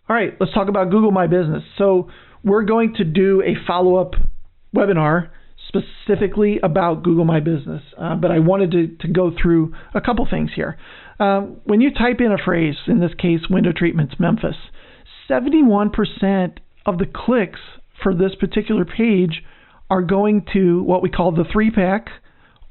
All right, let's talk about Google My Business. So we're going to do a follow-up webinar specifically about Google My Business, but I wanted to go through a couple things here. When you type in a phrase, in this case, window treatments Memphis, 71% of the clicks for this particular page are going to what we call the 3-pack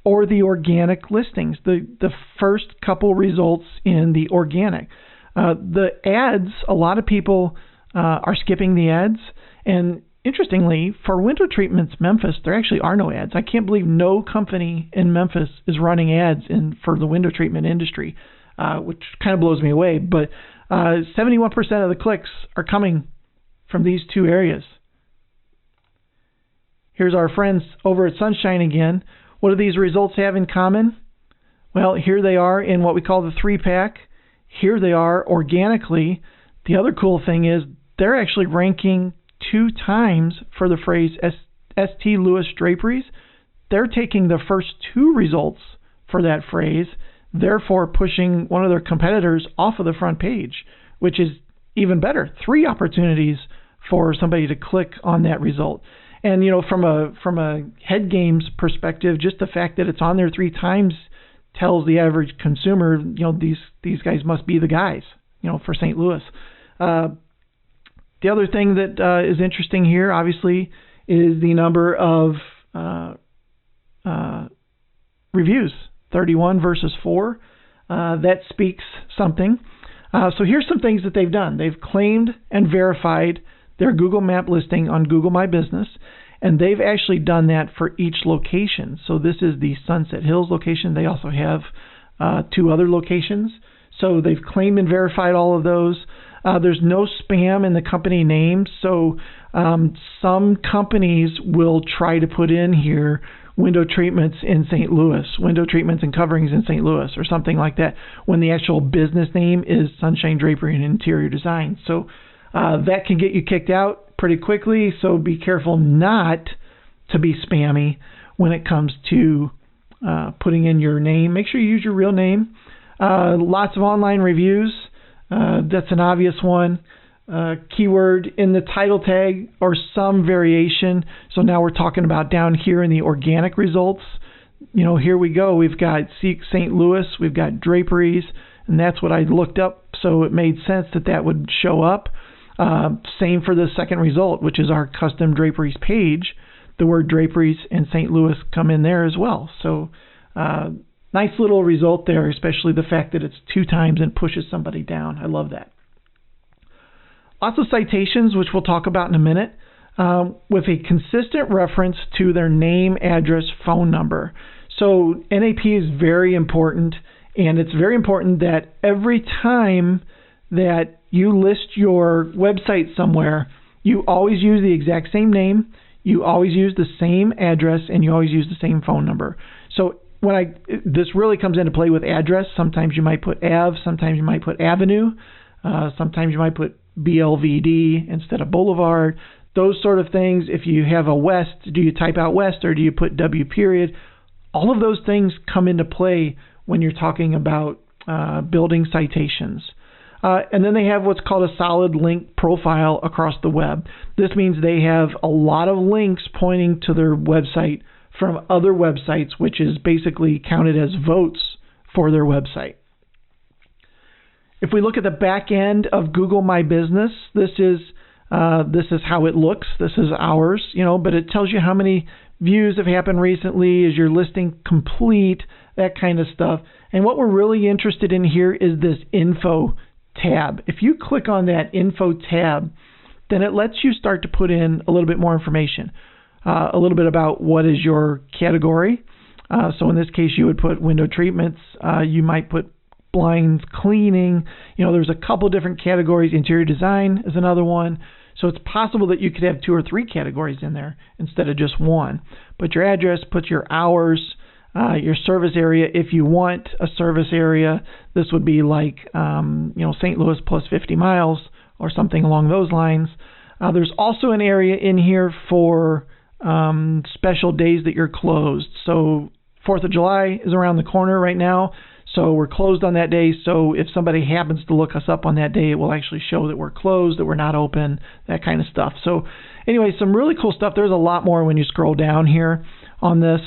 or the organic listings, the first couple results in the organic. The ads, a lot of people are skipping the ads, and interestingly, for window treatments Memphis, there actually are no ads. I can't believe no company in Memphis is running ads for the window treatment industry, which kind of blows me away. But 71% of the clicks are coming from these two areas. Here's our friends over at Sunshine again. What do these results have in common? Well, here they are in what we call the 3-pack. Here they are organically. The other cool thing is they're actually ranking 2 times for the phrase St. Louis draperies. They're taking the first 2 results for that phrase, therefore pushing one of their competitors off of the front page, which is even better. 3 opportunities for somebody to click on that result. And from a head games perspective, just the fact that it's on there 3 times tells the average consumer, these guys must be the guys, for St. Louis. The other thing that is interesting here, obviously, is the number of reviews, 31 versus 4. That speaks something. So here's some things that they've done. They've claimed and verified their Google Map listing on Google My Business, and they've actually done that for each location. So this is the Sunset Hills location. They also have 2 other locations. So they've claimed and verified all of those. There's no spam in the company name. So some companies will try to put in here window treatments in St. Louis, window treatments and coverings in St. Louis, or something like that, when the actual business name is Sunshine Drapery and Interior Design. So that can get you kicked out pretty quickly, so be careful not to be spammy when it comes to putting in your name. Make sure you use your real name. Lots of online reviews. That's an obvious one. Keyword in the title tag or some variation. So now we're talking about down here in the organic results. Here we go. We've got St. Louis. We've got draperies, and that's what I looked up, so it made sense that would show up. Same for the second result, which is our custom draperies page. The word draperies and St. Louis come in there as well. So nice little result there, especially the fact that it's 2 times and pushes somebody down. I love that. Lots of citations, which we'll talk about in a minute, with a consistent reference to their name, address, phone number. So NAP is very important, and it's very important that every time that you list your website somewhere, you always use the exact same name, you always use the same address, and you always use the same phone number. So this really comes into play with address. Sometimes you might put Ave, sometimes you might put Avenue, sometimes you might put BLVD instead of Boulevard, those sort of things. If you have a West, do you type out West or do you put W period? All of those things come into play when you're talking about building citations. And then they have what's called a solid link profile across the web. This means they have a lot of links pointing to their website from other websites, which is basically counted as votes for their website. If we look at the back end of Google My Business, this is how it looks. This is ours, but it tells you how many views have happened recently, is your listing complete, that kind of stuff. And what we're really interested in here is this info tab. If you click on that info tab, then it lets you start to put in a little bit more information, a little bit about what is your category. So in this case, you would put window treatments. You might put blinds cleaning. There's a couple different categories. Interior design is another one. So it's possible that you could have 2 or 3 categories in there instead of just one. Put your address, put your hours, your service area. If you want a service area, this would be like, St. Louis plus 50 miles or something along those lines. There's also an area in here for special days that you're closed. So 4th of July is around the corner right now. So we're closed on that day. So if somebody happens to look us up on that day, it will actually show that we're closed, that we're not open, that kind of stuff. So anyway, some really cool stuff. There's a lot more when you scroll down here on this,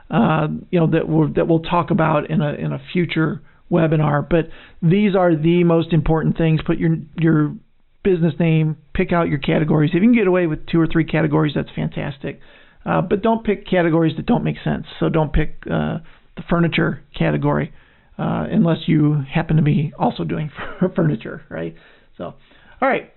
that we'll talk about in a future webinar. But these are the most important things. Put your business name, pick out your categories. If you can get away with 2 or 3 categories, that's fantastic. But don't pick categories that don't make sense. So don't pick the furniture category unless you happen to be also doing furniture, right? So, all right.